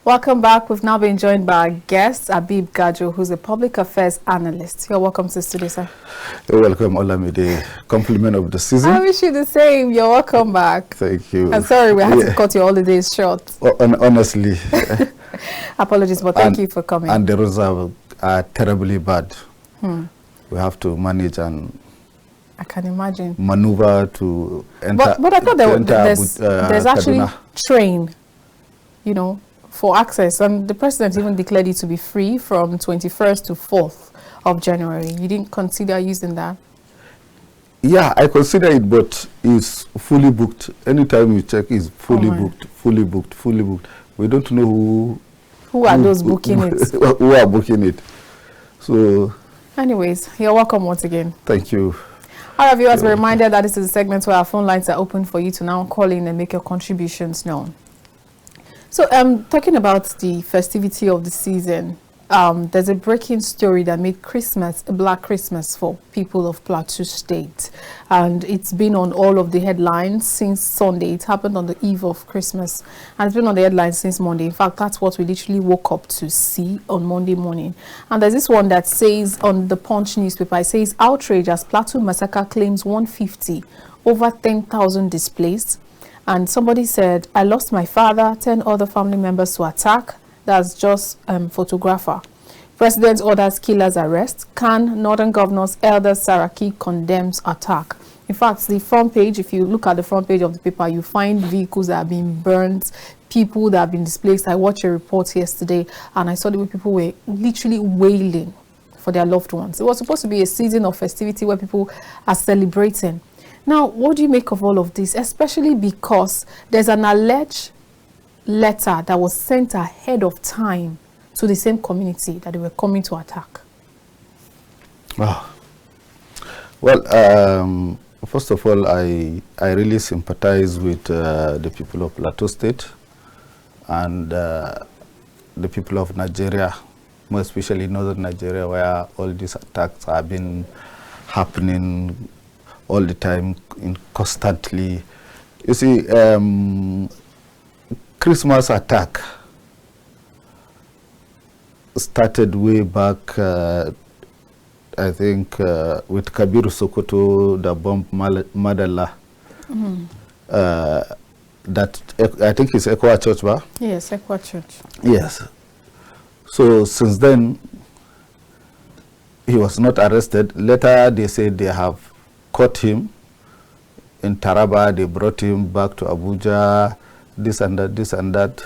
Welcome back. We've now been joined by our guest, Abib Gajo, who's a public affairs analyst. You're welcome to the studio, sir. You're welcome, Olamide. Compliment of the season. I wish you the same. You're welcome back. Thank you. I'm sorry we had to cut your holidays short. Honestly. Apologies, but thank you for coming. And the results are terribly bad. We have to manage and I can imagine. maneuver to enter. But I thought there's actually train, for access, and the president even declared it to be free from 21st to 4th of January. You didn't consider using that? Yeah, I consider it, but it's fully booked. Anytime you check, it's fully booked. We don't know who are those booking it. Who are booking it. So, anyways, you're welcome once again. Thank you. All right, viewers, we're reminded that this is a segment where our phone lines are open for you to now call in and make your contributions known. So, talking about the festivity of the season, there's a breaking story that made Christmas a Black Christmas for people of Plateau State. And it's been on all of the headlines since Sunday. It happened on the eve of Christmas. And it's been on the headlines since Monday. In fact, that's what we literally woke up to see on Monday morning. And there's this one that says on the Punch newspaper, it says, outrage as Plateau massacre claims 150, over 10,000 displaced. And somebody said, I lost my father, 10 other family members to attack. That's just photographer. President orders killers arrest. Can Northern Governors Elder Saraki condemns attack. In fact, the front page, if you look at the front page of the paper, you find vehicles that have been burnt, people that have been displaced. I watched a report yesterday and I saw the way people were literally wailing for their loved ones. It was supposed to be a season of festivity where people are celebrating. Now, what do you make of all of this, especially because there's an alleged letter that was sent ahead of time to the same community that they were coming to attack? Well, first of all, I really sympathize with the people of Plateau State and the people of Nigeria, more especially northern Nigeria, where all these attacks have been happening all the time, constantly. You see, Christmas attack started way back, I think, with Kabiru Sokoto, the bomb Madala. That I think is Equa Church, ba? Yes, Equa Church. Yes. So since then, he was not arrested. Later, they said they have caught him in Taraba. They brought him back to Abuja. This and that.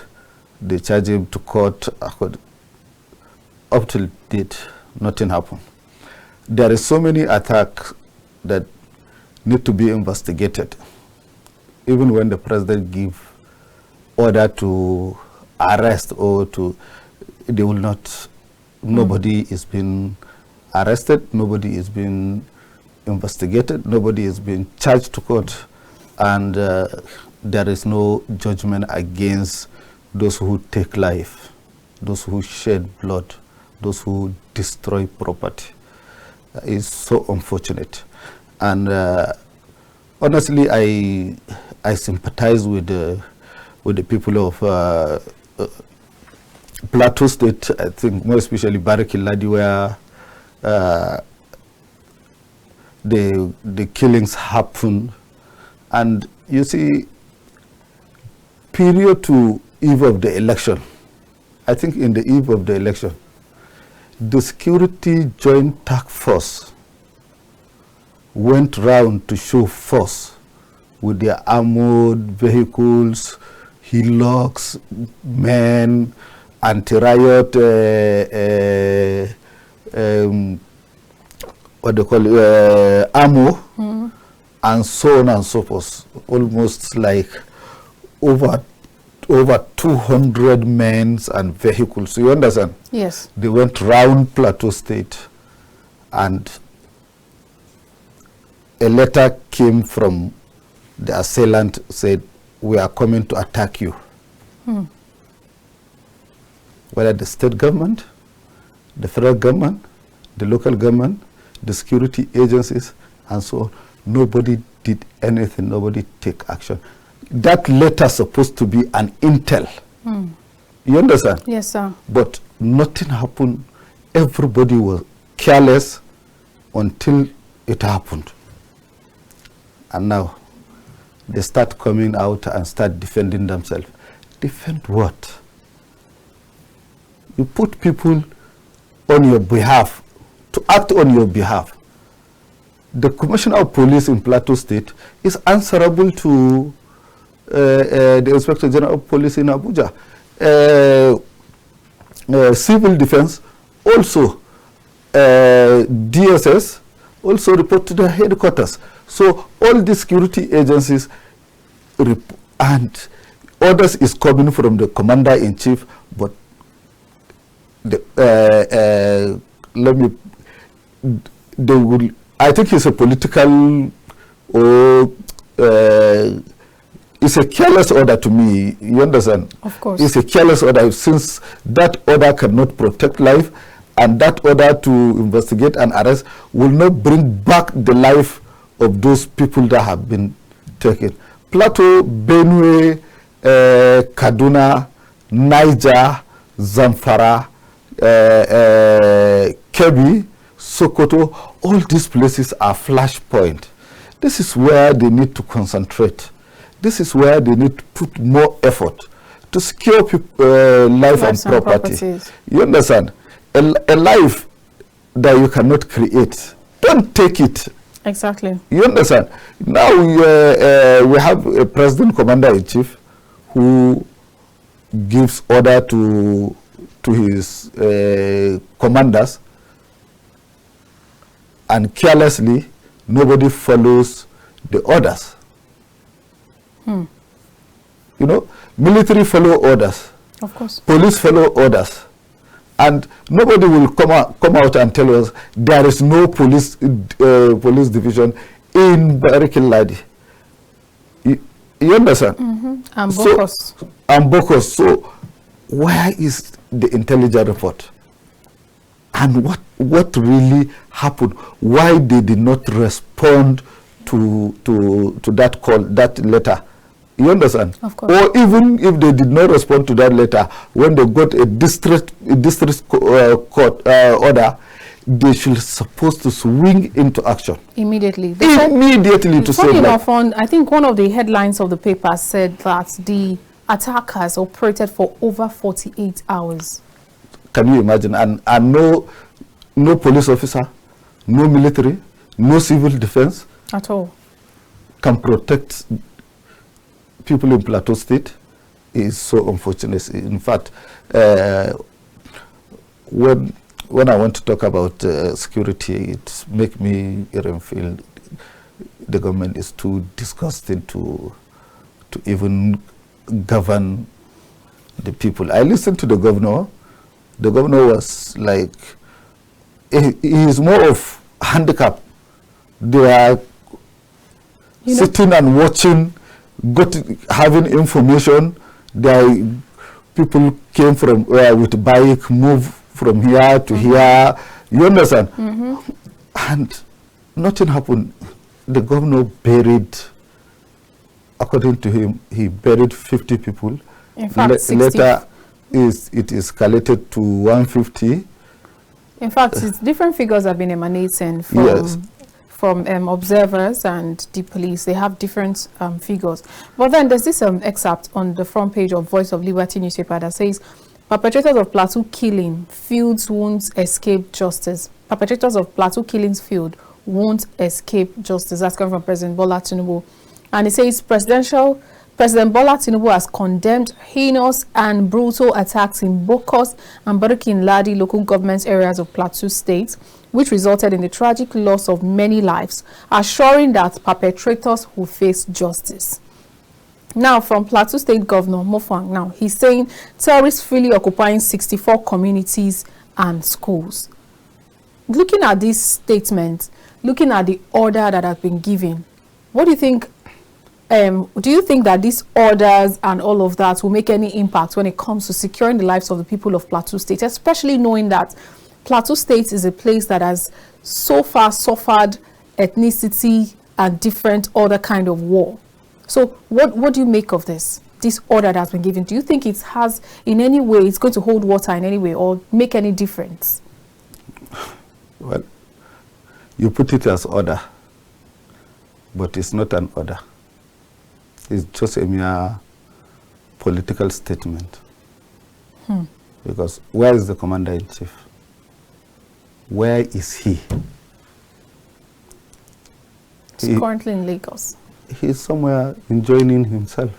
They charged him to court. Up till date, nothing happened. There is so many attacks that need to be investigated. Even when the president gives order to arrest or to, they will not. Nobody is being arrested. Nobody is being investigated. Nobody is being charged to court, and there is no judgment against those who take life, those who shed blood, those who destroy property. It's so unfortunate. And honestly, I sympathize with the people of Plateau State. I think more especially Bariki-Ladi, where the killings happen. And you see, period to eve of the election, I think in the eve of the election, the Security Joint Task Force went round to show force with their armored vehicles, hillocks, men, anti-riot, what they call it, ammo, and so on and so forth. Almost like over 200 men and vehicles. You understand? Yes. They went round Plateau State, and a letter came from the assailant, said, we are coming to attack you. Whether the state government, the federal government, the local government, the security agencies, and so on, nobody did anything, nobody take action. That letter supposed to be an intel You understand? Yes, sir. But nothing happened. Everybody was careless until it happened. And now they start coming out and start defending themselves. Defend what? You put people on your behalf, to act on your behalf. The Commissioner of Police in Plateau State is answerable to the Inspector General of Police in Abuja. Civil Defense also, DSS also report to the headquarters. So all the security agencies and orders is coming from the Commander-in-Chief, but they will, I think it's a political or it's a careless order to me. You understand? Of course. It's a careless order, since that order cannot protect life, and that order to investigate and arrest will not bring back the life of those people that have been taken. Plateau, Benue, Kaduna, Niger, Zamfara, Kebbi, Sokoto, all these places are flashpoint. This is where they need to concentrate. This is where they need to put more effort to secure life and property. You understand? A life that you cannot create, don't take it. Exactly. You understand? Now we have a president commander-in-chief who gives order to his commanders, and carelessly nobody follows the orders. You know, military follow orders. Of course. Police follow orders. And nobody will come out and tell us there is no police division in Barikin Ladi. You understand? And Bokos. And Bokos. So where is the intelligence report? And what really happened? Why they did not respond to that call, that letter? You understand? Of course. Or even if they did not respond to that letter, when they got a district court order, they should supposed to swing into action Immediately. To save life. I think one of the headlines of the paper said that the attackers operated for over 48 hours. Can you imagine? And no police officer, no military, no civil defense at all can protect people in Plateau State. Is so unfortunate. In fact, when I want to talk about security, it makes me even feel the government is too disgusting to even govern the people. I listened to the governor. The governor was like, he is more of handicap. They are sitting and watching, having information. People came from with bike, move from here to here. You understand? And nothing happened. The governor buried, according to him, he buried 50 people. In fact, 60. Later, it escalated to 150. In fact, different figures have been emanating from observers and the police. They have different figures. But then there's this excerpt on the front page of Voice of Liberty newspaper that says, perpetrators of Plateau killing, fields won't escape justice. Perpetrators of Plateau killings field won't escape justice. That's coming from President Bola Tinubu. And it says, President Bola Tinubu has condemned heinous and brutal attacks in Bokos and Barikin Ladi local government areas of Plateau State, which resulted in the tragic loss of many lives, assuring that perpetrators will face justice. Now, from Plateau State Governor Mofang, now he's saying terrorists freely occupying 64 communities and schools. Looking at this statement, looking at the order that has been given, what do you think? Do you think that these orders and all of that will make any impact when it comes to securing the lives of the people of Plateau State, especially knowing that Plateau State is a place that has so far suffered ethnicity and different other kind of war? So what do you make of this? this order that's been given, do you think it has in any way, it's going to hold water in any way or make any difference? Well, you put it as order, but it's not an order. It's just a mere political statement. Because where is the commander-in-chief? Where is he? He's currently in Lagos. He's somewhere enjoying himself.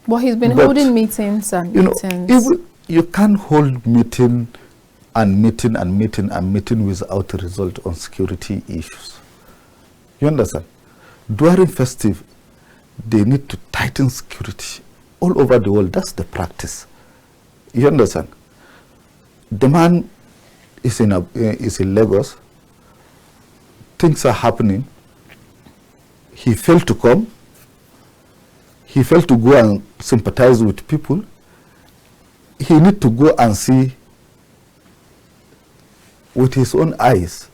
But he's been holding meetings and meetings. You can't hold meeting without a result on security issues. You understand? During festive, they need to tighten security all over the world. That's the practice. You understand? The man is in Lagos. Things are happening. He failed to come. He failed to go and sympathize with people. He need to go and see with his own eyes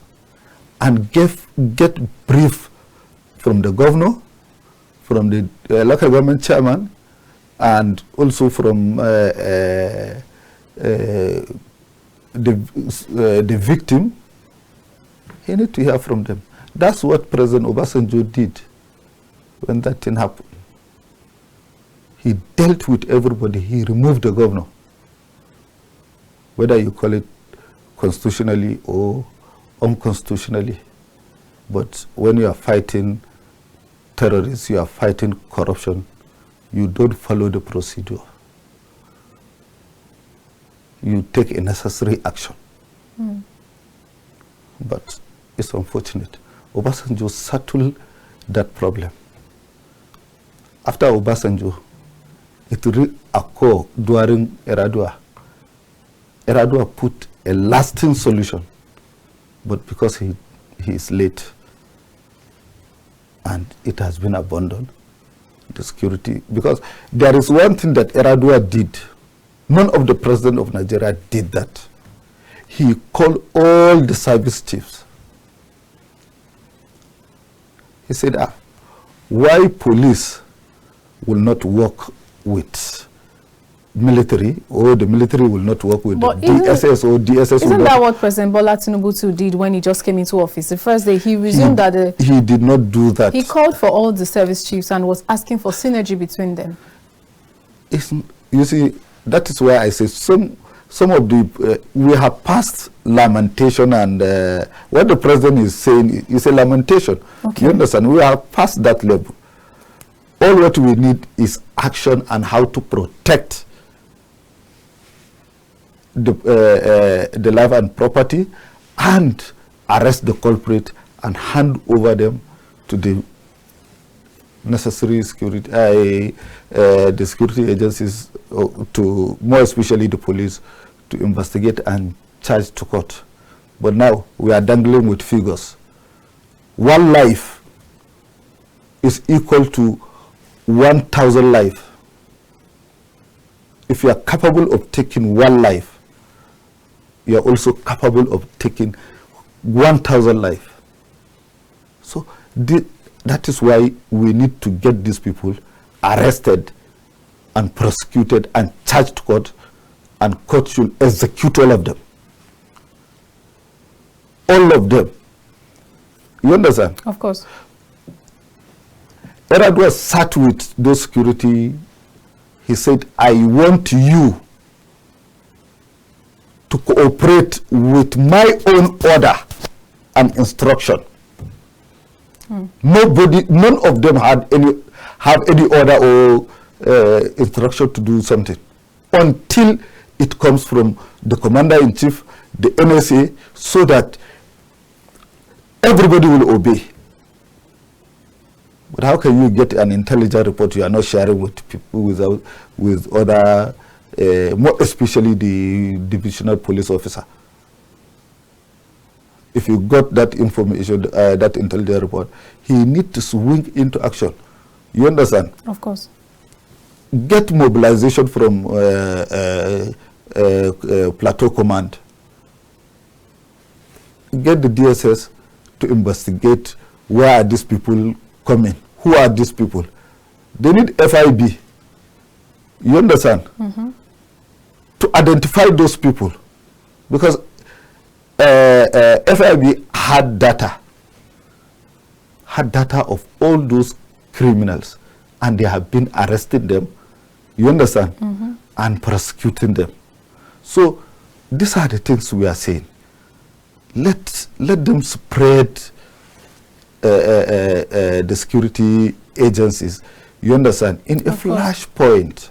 and get brief from the governor, from the local government chairman, and also from the victim. He need to hear from them. That's what President Obasanjo did when that thing happened. He dealt with everybody. He removed the governor. Whether you call it constitutionally or unconstitutionally. But when you are fighting terrorists, you are fighting corruption, you don't follow the procedure. You take a necessary action. But it's unfortunate. Obasanjo settled that problem. After Obasanjo, it reoccurred during Eradua. Eradua put a lasting solution, but because he is late and it has been abandoned, the security, because there is one thing that Eradua did. None of the president of Nigeria did that. He called all the service chiefs. He said, why police will not work with military, or the military will not work with but the DSS, or DSS. Isn't that what President Bola Tinubu too did when he just came into office? The first day he resumed he did not do that. He called for all the service chiefs and was asking for synergy between them. You see, that is why I say some of the we have passed lamentation, and what the president is saying is a lamentation. Okay. You understand? We have passed that level. All what we need is action and how to protect the life and property, and arrest the culprit and hand over them to the necessary security, the security agencies, to more especially the police, to investigate and charge to court. But now we are dangling with figures. One life is equal to 1,000 life. If you are capable of taking one life, you are also capable of taking 1,000 life. So that is why we need to get these people arrested and prosecuted and charged to court, and court should execute all of them. All of them. You understand? Of course. Eradua sat with those security. He said, I want you to cooperate with my own order and instruction. None of them have any order or instruction to do something until it comes from the commander-in-chief, the NSA, so that everybody will obey. But how can you get an intelligence report you are not sharing with people with other, more especially the divisional police officer? If you got that information, that intelligence report, he needs to swing into action. You understand? Of course. Get mobilization from Plateau Command. Get the DSS to investigate where are these people coming. Who are these people? They need FIB You understand? To identify those people, because FIB had data of all those criminals, and they have been arresting them, you understand, and prosecuting them. So these are the things we are saying. Let them spread the security agencies, you understand, in a flashpoint.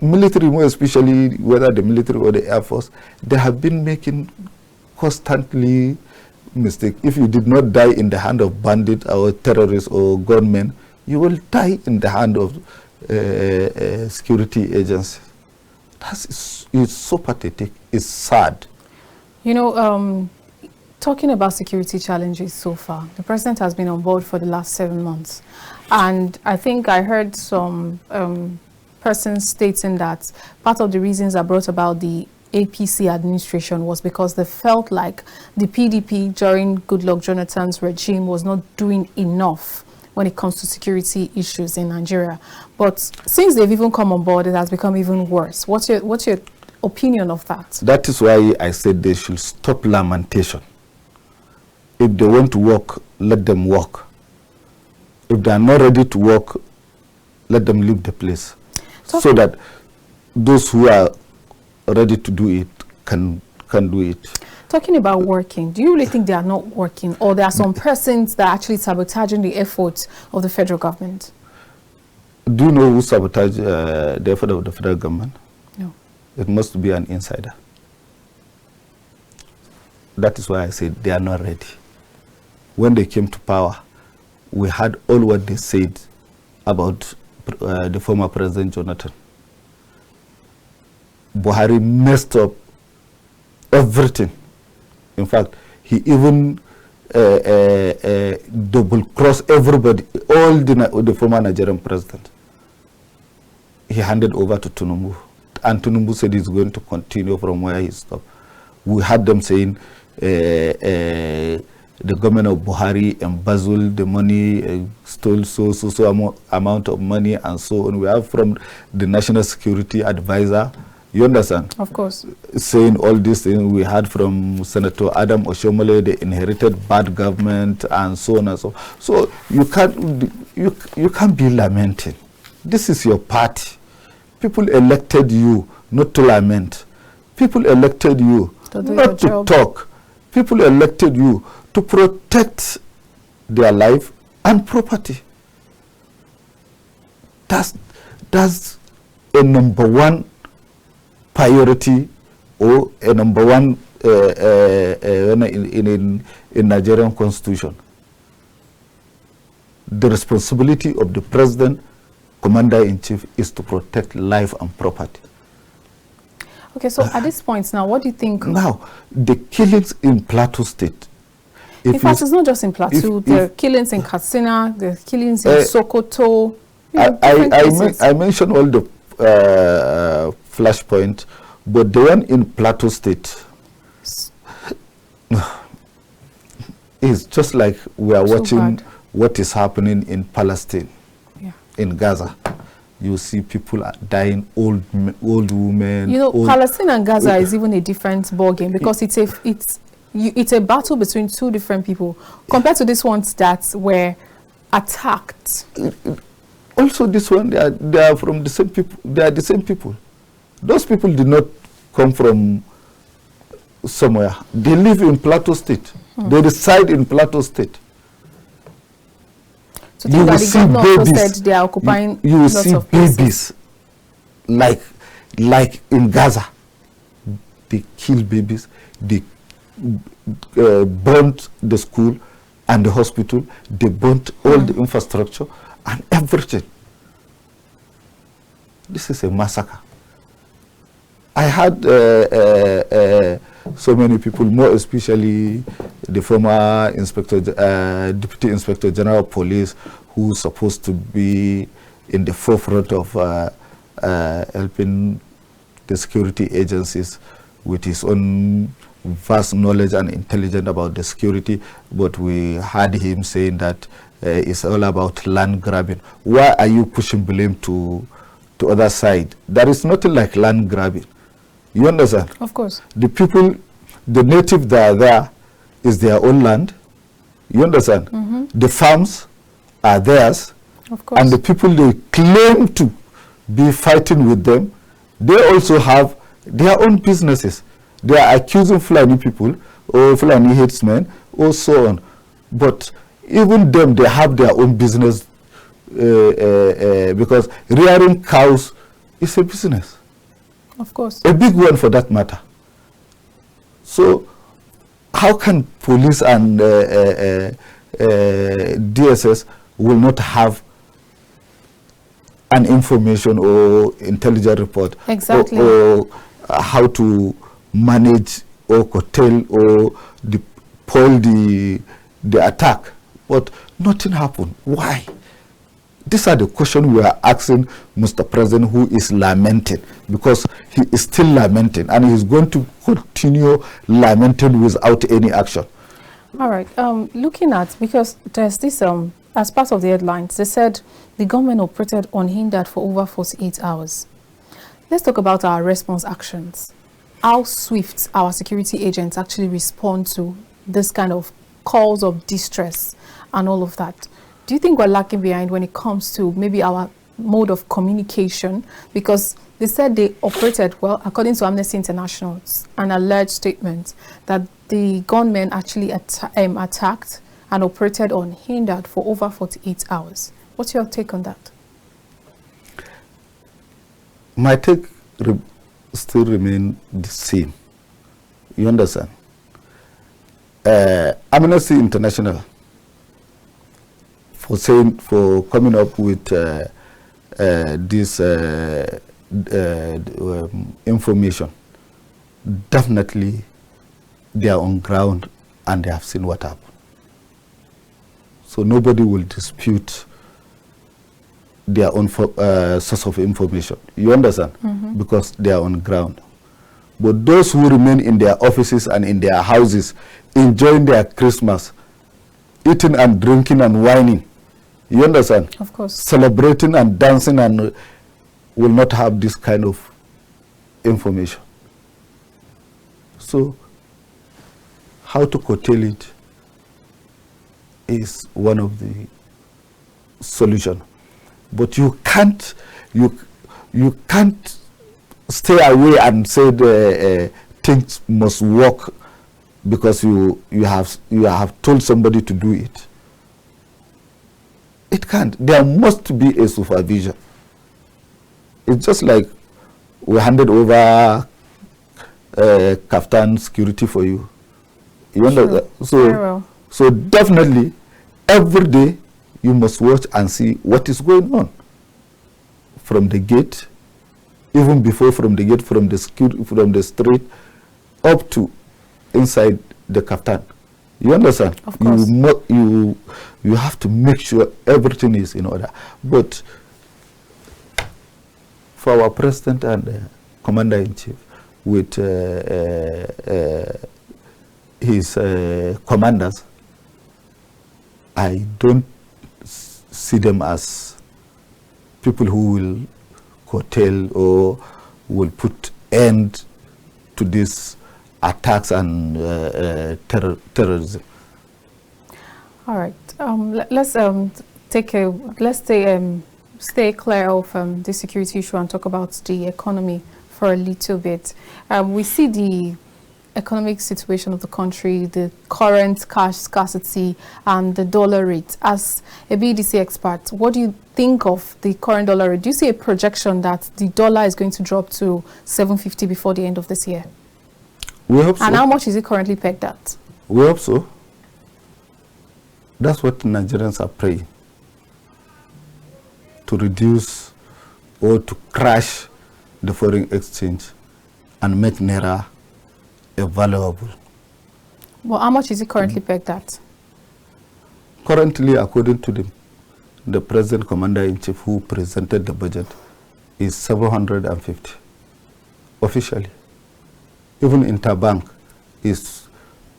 Military, more especially whether the military or the Air Force, they have been making constantly mistake. If you did not die in the hand of bandits or terrorists or gunmen, you will die in the hand of security agencies. It's so pathetic. It's sad. You know, talking about security challenges so far, the president has been on board for the last 7 months. And I think I heard some persons stating that part of the reasons that brought about the APC administration was because they felt like the PDP during Goodluck Jonathan's regime was not doing enough when it comes to security issues in Nigeria. But since they've even come on board, it has become even worse. What's your opinion of that? That is why I said they should stop lamentation. If they want to work, let them work. If they are not ready to work, let them leave the place. So that those who are ready to do it can do it. Talking about working, do you really think they are not working, or there are some persons that are actually sabotaging the efforts of the federal government? Do you know who sabotaged the effort of the federal government? No. It must be an insider. That is why I said they are not ready. When they came to power, we had all what they said about the former President Jonathan. Buhari messed up everything. In fact, he even double-crossed everybody, all the former Nigerian president. He handed over to Tinubu, and Tinubu said he's going to continue from where he stopped. We had them saying the government of Buhari embezzled the money, stole so amount of money, and so on. We have from the National Security Advisor, you understand? Of course. Saying all these things. We had from Senator Adam Oshomole, they inherited bad government, and so on and so on. So you can't be lamenting. This is your party. People elected you not to lament. People elected you not to talk. People elected you to protect their life and property. That's a number one priority, or a number one in Nigerian constitution. The responsibility of the president, commander-in-chief, is to protect life and property. Okay, so at this point now, what do you think? Now, the killings in Plateau State. In fact, it's not just in Plateau. There are killings in Katsina, there are killings in Sokoto. I mentioned all the flashpoint, but the one in Plateau State is just like we are watching what is happening in Palestine, in Gaza. You see people are dying, old women. You know, Palestine and Gaza is even a different ballgame, because it's a battle between two different people compared to these ones that were attacked. Also, this one, they are from the same people. They are the same people. Those people did not come from somewhere. They live in Plateau State. They reside in Plateau State. So you will see babies. They are occupying you will see babies like in Gaza. They kill babies. They burnt the school and the hospital. They burnt all the infrastructure and everything. This is a massacre. I had so many people, more especially the former Deputy Inspector General of Police, who's supposed to be in the forefront of helping the security agencies with his own vast knowledge and intelligence about the security, but we had him saying that it's all about land grabbing. Why are you pushing blame to to other side. There is nothing like land grabbing. You understand? Of course. The people, the native that are there is their own land. You understand? The farms are theirs. Of course. And the people they claim to be fighting with them, they also have their own businesses. They are accusing Fulani people or Fulani headsmen or so on. But even them, they have their own business because rearing cows is a business. Of course. A big one for that matter. So how can police and DSS will not have an information or intelligent report exactly or how to manage or curtail or foil the attack, but nothing happened. Why? These are the questions we are asking Mr. President, who is lamenting, because he is still lamenting and he is going to continue lamenting without any action. All right. Looking at, because there's this, as part of the headlines, they said the government operated unhindered for over 48 hours. Let's talk about our response actions. How swift our security agents actually respond to this kind of calls of distress and all of that. Do you think we're lacking behind when it comes to maybe our mode of communication? Because they said they operated, well, according to Amnesty International, an alleged statement that the gunmen actually attacked and operated unhindered for over 48 hours. What's your take on that? My take still remains the same. You understand? Amnesty International for coming up with this information, definitely they are on ground and they have seen what happened. So nobody will dispute their own source of information. You understand? Because they are on ground. But those who remain in their offices and in their houses, enjoying their Christmas, eating and drinking and whining, you understand? Of course. Celebrating and dancing, and will not have this kind of information. So how to curtail it is one of the solutions. But you can't stay away and say the things must work because you have told somebody to do it. It can't. There must be a supervision. It's just like we handed over KAFTAN security for you. You understand? So definitely every day you must watch and see what is going on from the gate, even before from the gate, from the street, up to inside the KAFTAN. You understand? Of course. You have to make sure everything is in order. But for our president and commander-in-chief with his commanders, I don't see them as people who will curtail or will put end to these attacks and terrorism. All right. Let's stay clear of the security issue and talk about the economy for a little bit. We see the economic situation of the country, the current cash scarcity and the dollar rate. As a BDC expert, what do you think of the current dollar rate? Do you see a projection that the dollar is going to drop to 750 before the end of this year? We hope so. And how much is it currently pegged at? We hope so. That's what Nigerians are praying. To reduce or to crash the foreign exchange and make Naira valuable. Well, how much is it currently pegged at? Currently, according to the President Commander-in-Chief who presented the budget, is 750 officially. Even interbank is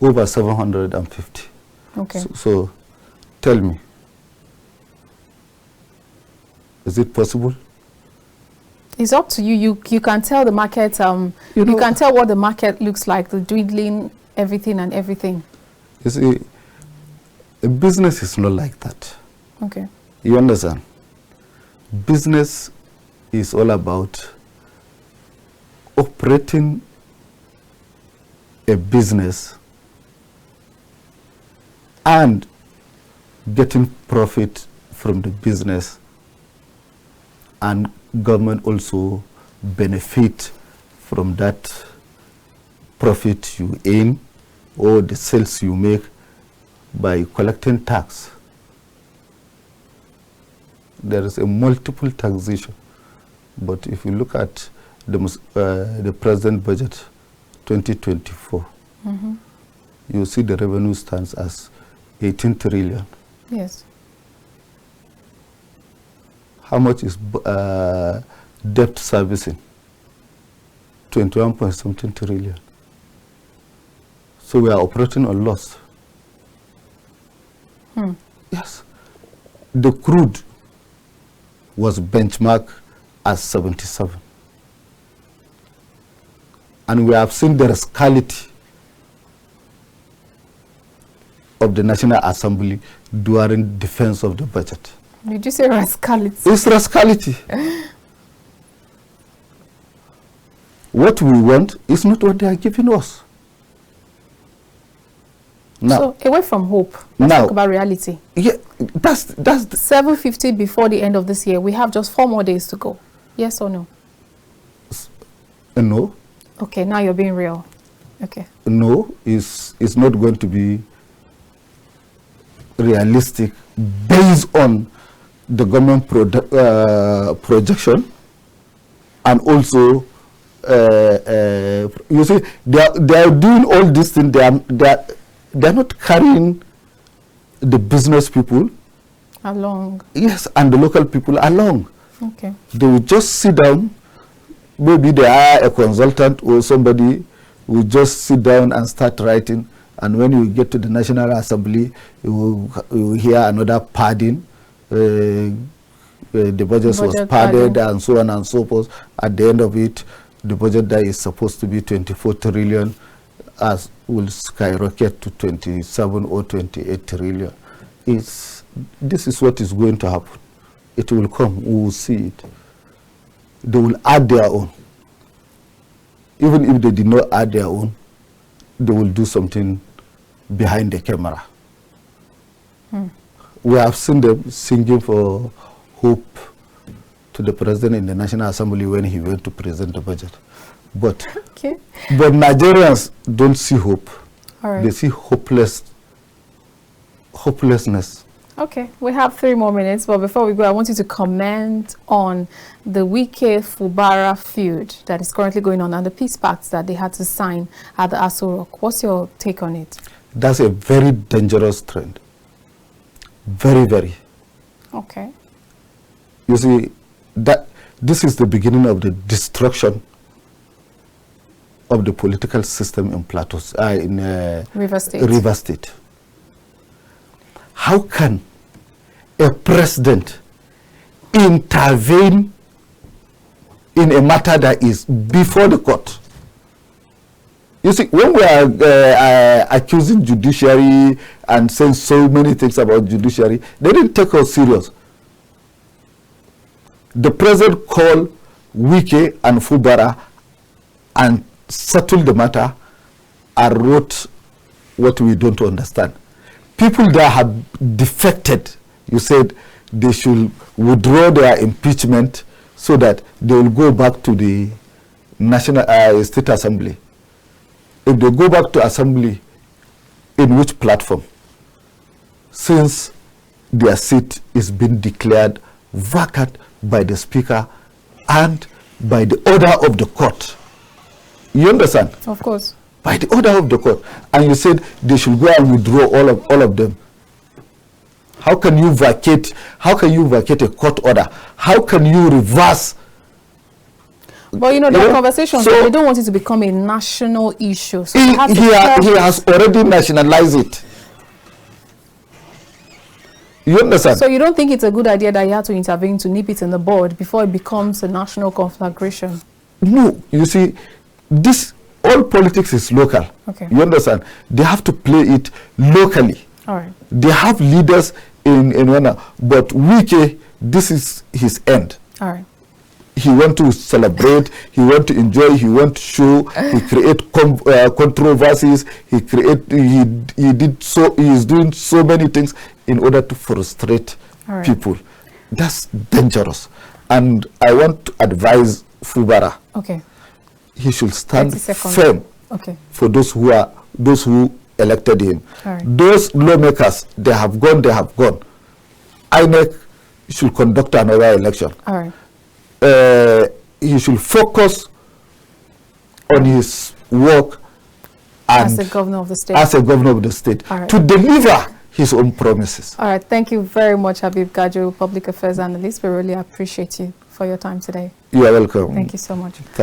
over 750. Okay. So tell me, is it possible? It's up to you. You can tell the market. You can tell what the market looks like, the dwindling, everything and everything. You see, a business is not like that. Okay. You understand? Business is all about operating a business and getting profit from the business, and government also benefit from that profit you earn or the sales you make by collecting tax. There is a multiple taxation, but if you look at the present budget 2024, you see the revenue stands as 18 trillion. Yes. How much is debt servicing? 21 point something trillion. So we are operating on loss. Yes. The crude was benchmarked as 77. And we have seen the rascality of the National Assembly during defense of the budget. Did you say rascality? It's rascality. What we want is not what they are giving us. Now, so away from hope, let's talk about reality. Yeah, that's the 750 before the end of this year. We have just 4 more days to go. Yes or no? No. Okay, now you're being real. Okay. No, it's not going to be realistic based on the government projection, and also you see they are doing all these things. They are not carrying the business people along. Yes, and the local people along. Okay. They will just sit down. Maybe they are a consultant or somebody will just sit down and start writing. And when you get to the National Assembly, you will hear another padding. The budget was padded and so on and so forth. At the end of it, the budget that is supposed to be 24 trillion as will skyrocket to 27 or 28 trillion. This is what is going to happen. It will come. We will see it. They will add their own. Even if they did not add their own, they will do something behind the camera. We have seen them singing for hope to the president in the National Assembly when he went to present the budget. But but Nigerians don't see hope. All right. They see hopelessness. Okay, we have 3 more minutes, but before we go, I want you to comment on the Wike-Fubara feud that is currently going on and the peace pacts that they had to sign at the Aso Rock. What's your take on it? That's a very dangerous trend. Very, very. Okay. You see, that this is the beginning of the destruction of the political system in Plateau, in River State. How can a president intervene in a matter that is before the court? You see, when we are accusing judiciary and saying so many things about judiciary, they didn't take us serious. The president called Wike and Fubara and settled the matter and wrote what we don't understand. People that have defected, you said they should withdraw their impeachment so that they will go back to the National State Assembly. If they go back to assembly, in which platform? Since their seat is being declared vacant by the speaker and by the order of the court. You understand? Of course. By the order of the court. And you said they should go and withdraw all of them. How can you vacate a court order? How can you reverse? But you know, there are conversations, so they don't want it to become a national issue. So he has already nationalized it. You understand? So you don't think it's a good idea that he had to intervene to nip it in the bud before it becomes a national conflagration? No, you see, this all politics is local. Okay. You understand? They have to play it locally. All right. They have leaders in Ghana, but Wike, this is his end. All right. He want to celebrate, he want to enjoy, he want to show, he create controversies, he is doing so many things in order to frustrate people. That's dangerous. And I want to advise Fubara. Okay. He should stand firm for those who elected him. Those lawmakers, they have gone. INEC should conduct another election. All right. He should focus on his work and as a governor of the state, to deliver his own promises. All right. Thank you very much, Habib Gajo, Public Affairs Analyst. We really appreciate you for your time today. You are welcome. Thank you so much.